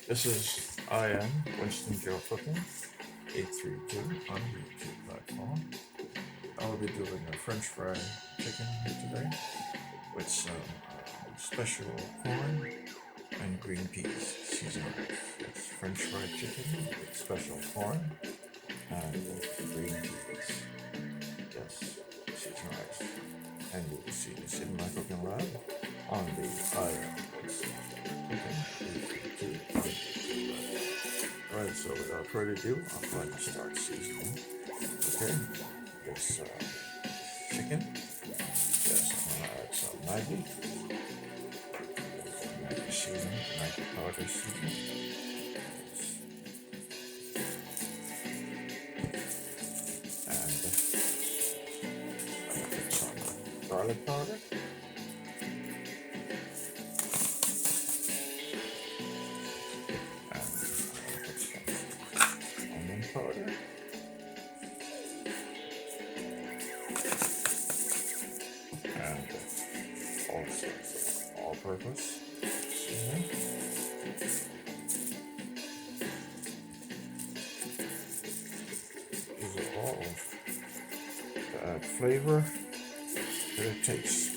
This is I am Winston Joe Cooking 832 on the YouTube platform. I'll be doing a French fry chicken here today with some special corn and green peas seasoned. It's French fried chicken with special corn and green peas. Yes, seasoned rice. And you will see this in my cooking lab on the I am Winston Cooking 832 on the YouTube platform. Alright, so without further ado, I'm going to start seasoning. Okay, this chicken. Yes, I'm gonna add some Maggi, Maggi seasoning, Maggi powder seasoning. Yes. And I'm gonna put some garlic powder, and I'm gonna put some onion powder, and also some all-purpose seasoning. These are all to add flavor to the taste.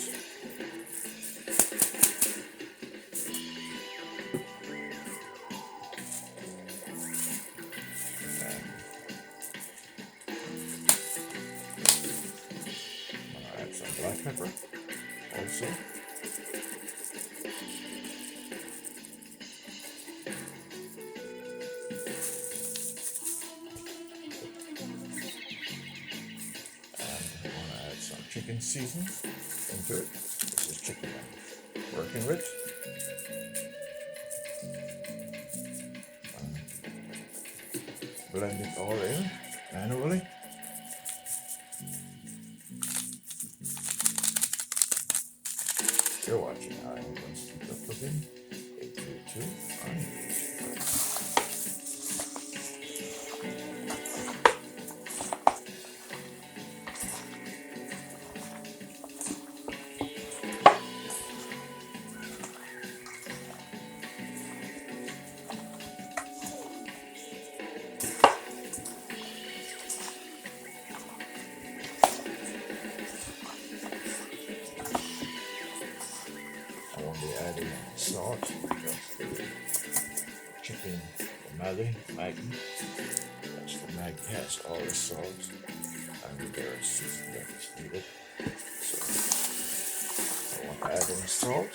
And I'm gonna add some black pepper also. And I want to add some chicken seasoning into it. This is chicken I'm working with. Blend it all in manually. You're watching I am Winston Cooking 832 on YouTube. I won't be adding salt because the chicken, the Maggi, that's the Maggi has all the salt and there is seasoning that is needed. So I won't add any salt.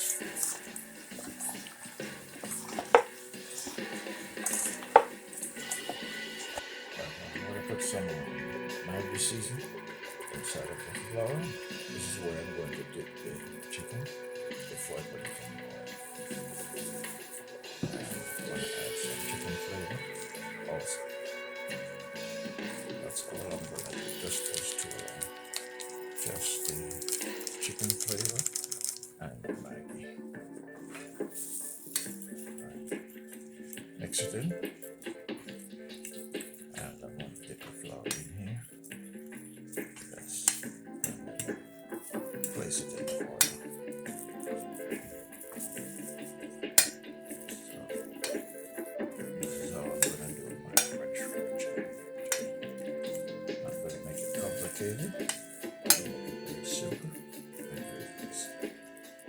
But I'm going to put some Maggi seasoning inside of the flour. This is where I'm going to dip the chicken before I put it in the oil. And I'm going to add some chicken flavor also. That's all I'm going to do, just those two alone. Just the chicken flavor and the Maggi. Right. Mix it in. And I'm going to dip the flour in here. Yes. And place it in the oil. This is how I'm gonna do my French fried chicken. I'm gonna make it complicated. I'm gonna make it very simple and very easy to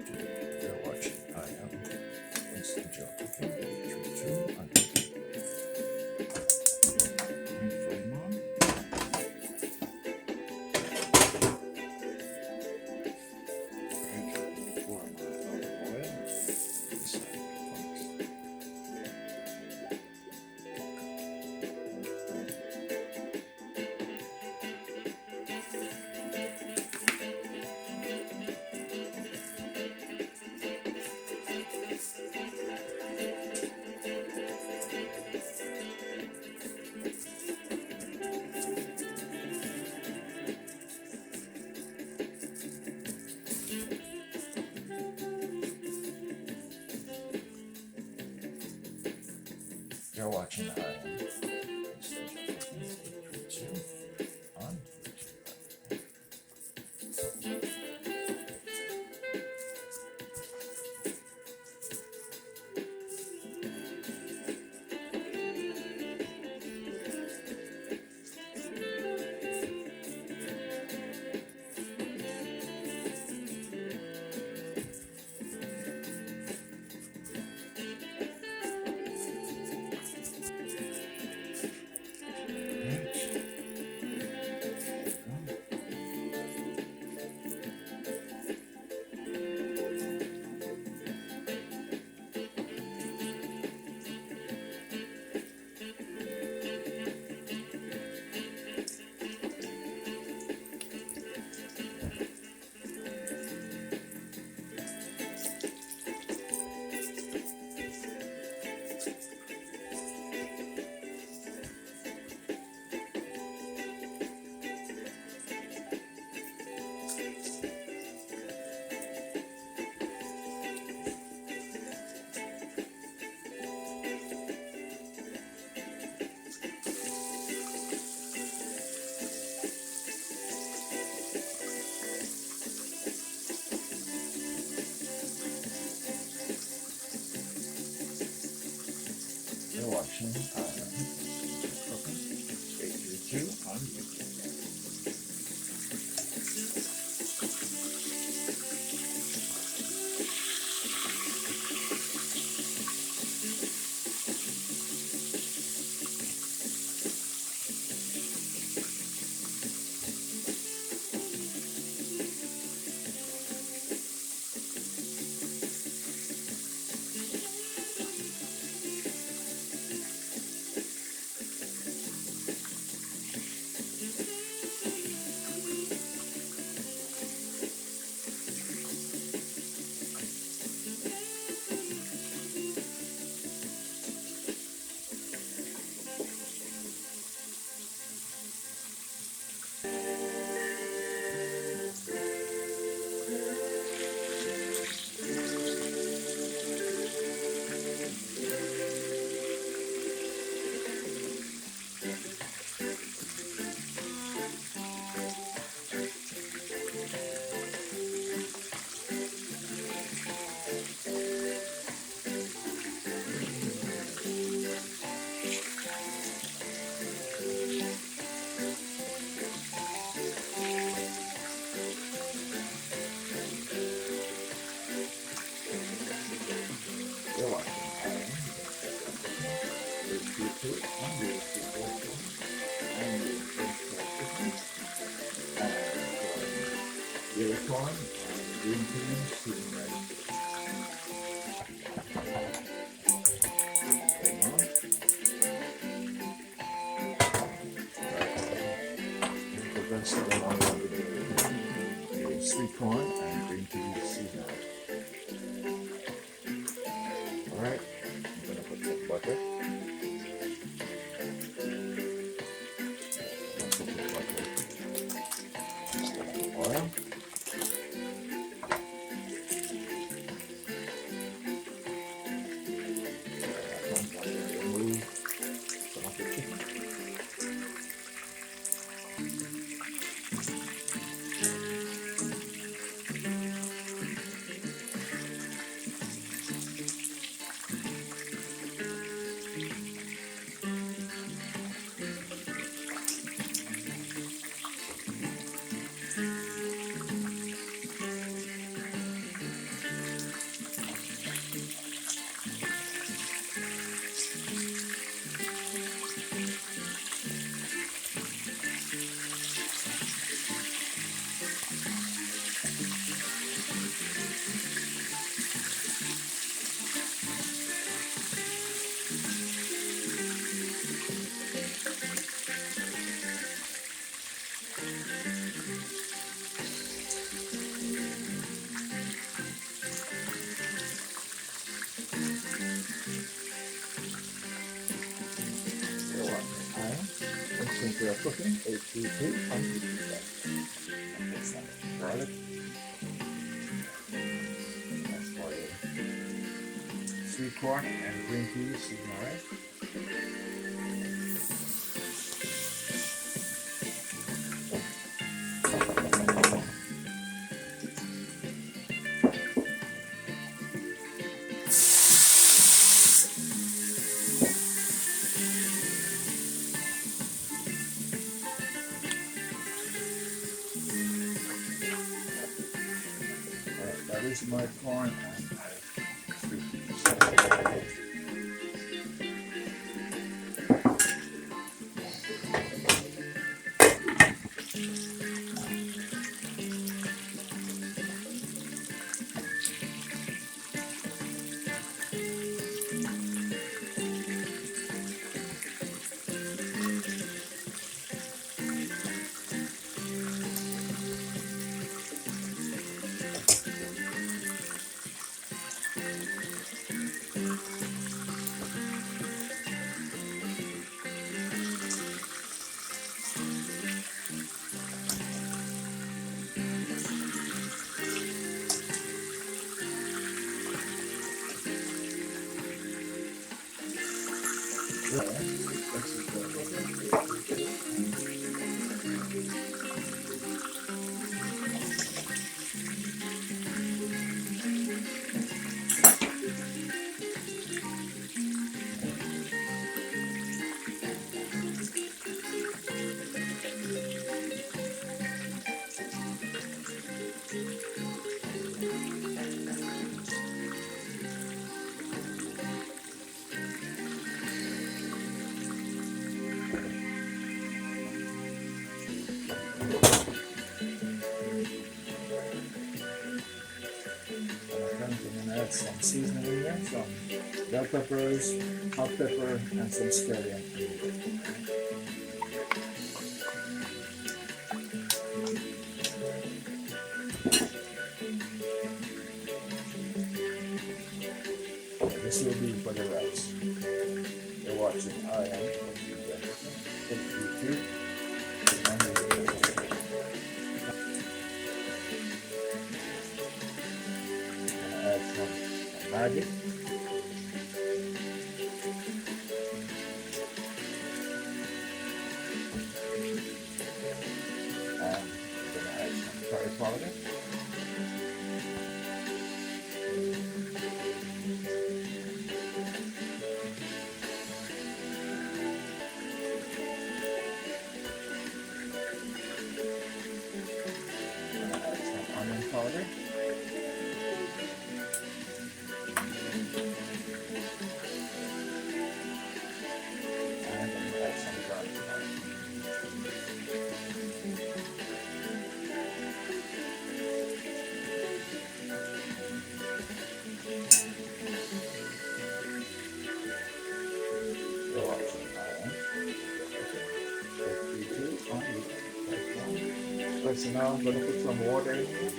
do. You're watching I am Winston Joe Cooking 832 on YouTube. Bring the flame on. Alright, pour my olive oil inside the pot. You're watching I am Winston Joe Cooking 832 on YouTube. You're watching 832 on YouTube. You're watching 832 on YouTube. I'm the first unicorn and green tea sitting right the rest of them I'm going to do is sweet corn and green tea seasoned. Alright, I'm going to put some butter. Also put butter. Oil. Remove some of the chicken. Since we are cooking, 832 on YouTube. Put some garlic. That's for you. Sweet corn and green tea, season alright. That is my corn and my sweet tea. some seasoning in here, some bell peppers, hot pepper, and some scallion. This will be for the rice. You're watching I am YouTube. Add some magic. And I'm gonna add some curry powder. I'm gonna add some onion powder. And I'm gonna add some garlic powder. You're watching I am. YouTube on YouTube. Right, so now I'm gonna put some water in here.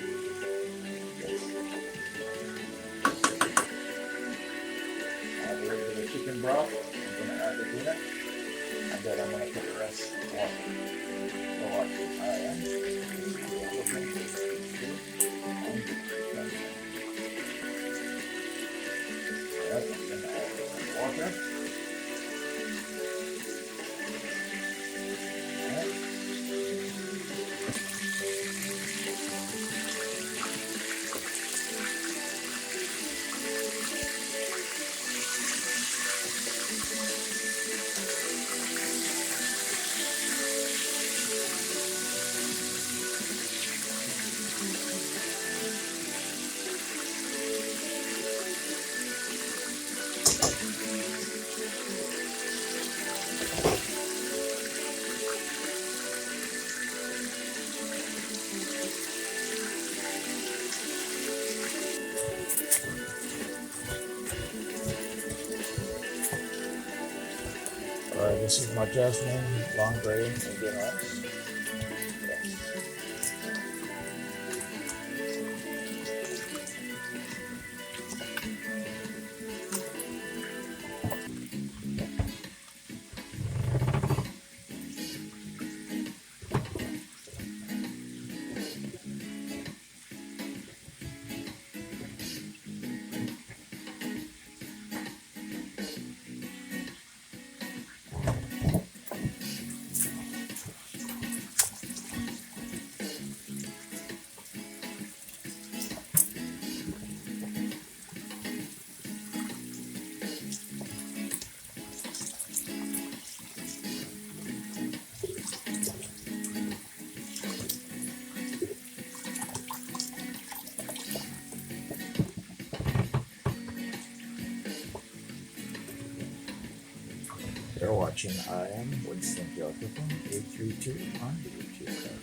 Add a little bit of chicken broth. I'm gonna add it in it. And then I'm gonna put the rest on. So watch I am. Alright, I'm gonna add some water. Alright. Alright, this is my jasmine long grain Indian rice. You're watching I am with Cynthia Cooking 832 on YouTube.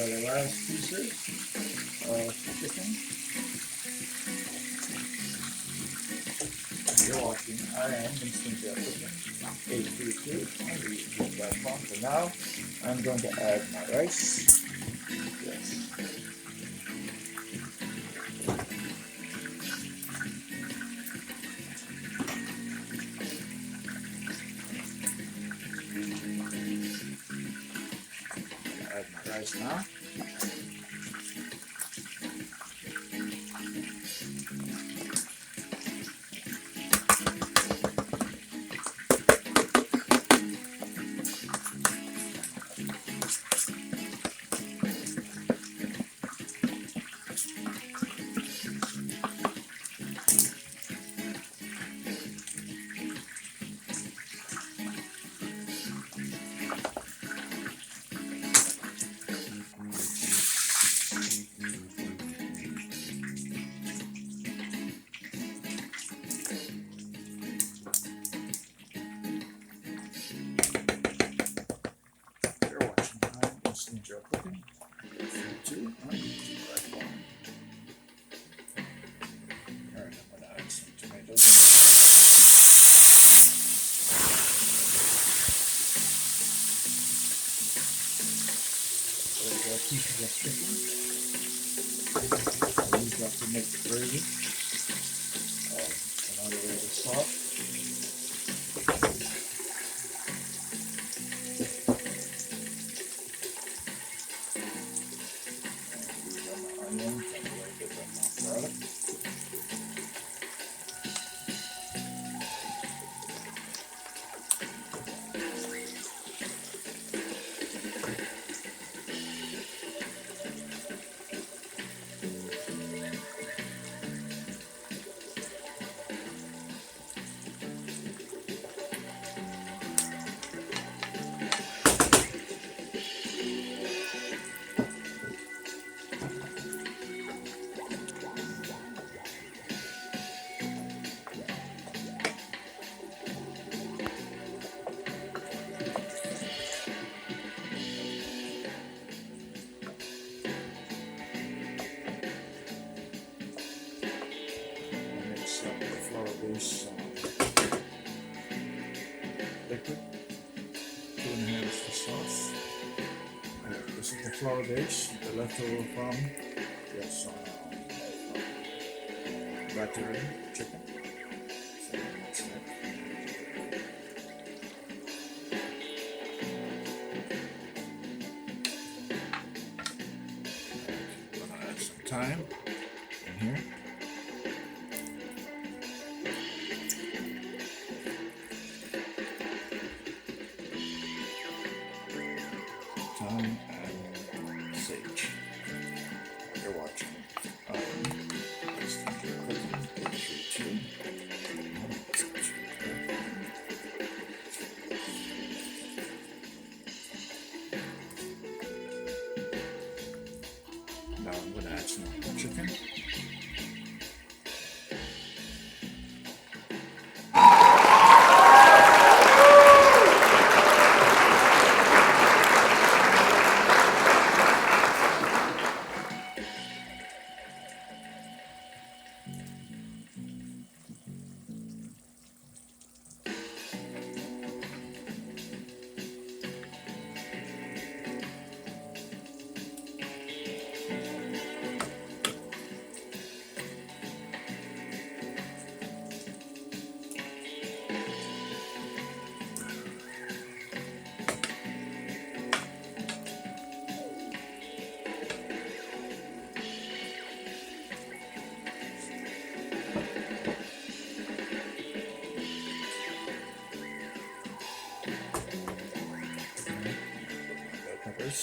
the last pieces of chicken. You're watching I Am Instant Jet Cooking 832 on the YouTube.com. So now I'm going to add my rice. Yes. Add my rice now. You're watching I Am Instant Jet Cooking 832 on YouTube.com. Alright, I'm going to add some tomatoes. Pieces of chicken. I use that to make the gravy. Another way to sauce. Use my onions and a little bit of garlic. Mix up the flour base liquid. 2.5 for sauce. This is the flour base, the leftover from yes, battery chicken. So mix it. I'm gonna add some thyme in here. Thyme and sage. You're watching Instant Jet Cooking 832. Now I'm going to add some chicken. Bell peppers.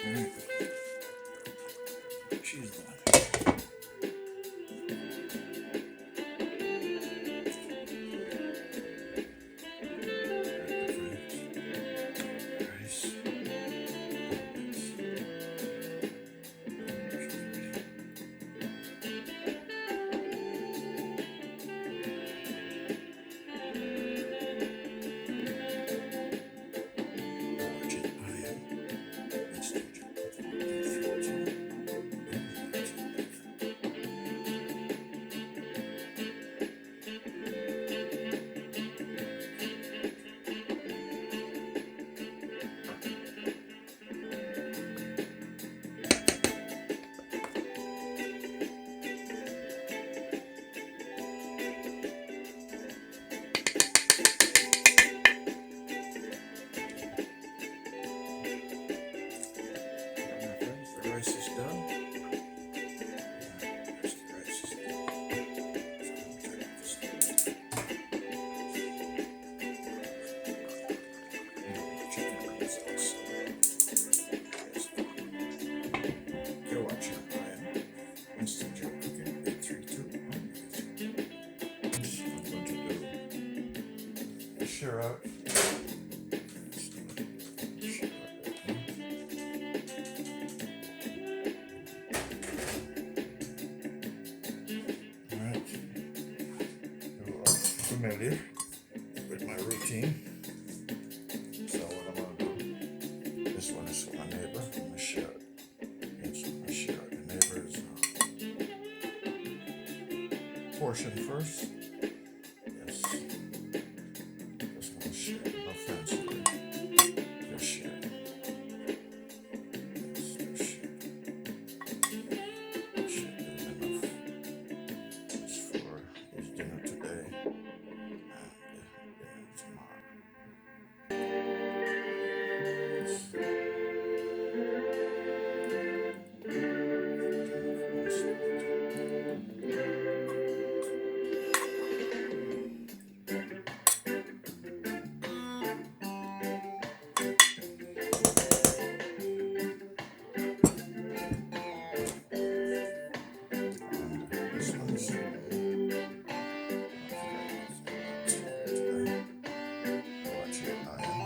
Alright. She's done. Rice. The rice is done. There's the rice is done. Chicken is also. Go watch it, Brian. Instant Joe Cooking 832 on YouTube. I'm going to do share out. Alright. You are familiar with my routine. So what I'm gonna do, this one is for my neighbor. I'm gonna share it. It's my share it. The neighbor's portion first. Yes. Just gonna share it. No fancy. Just share it. Just share it. Share it enough. It's for his dinner today and dinner tomorrow. This one's watch it. I am.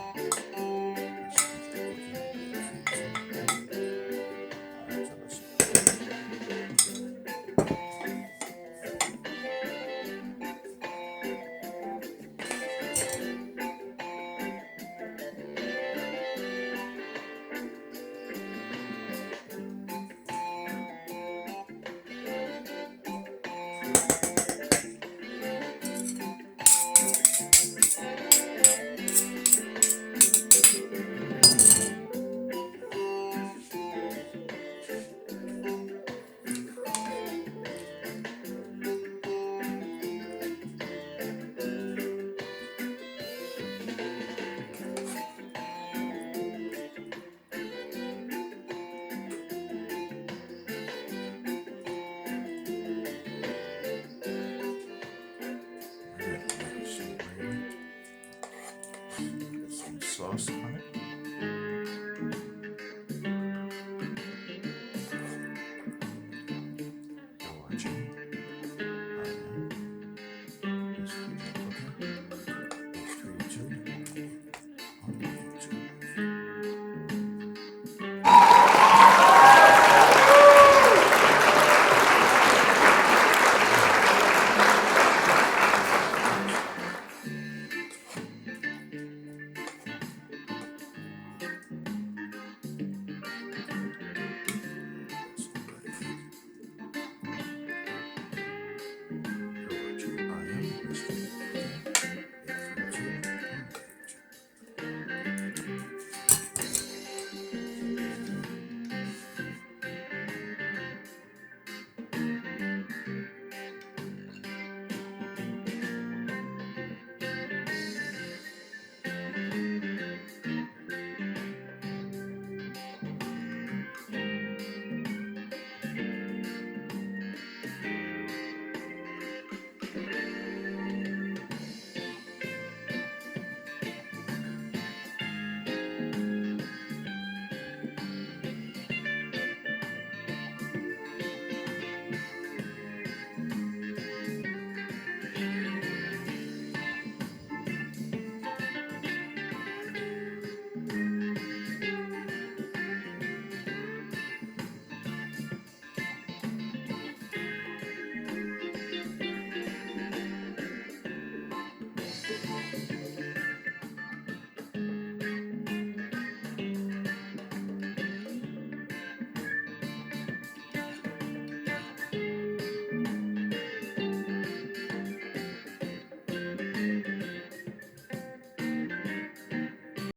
Get some sauce.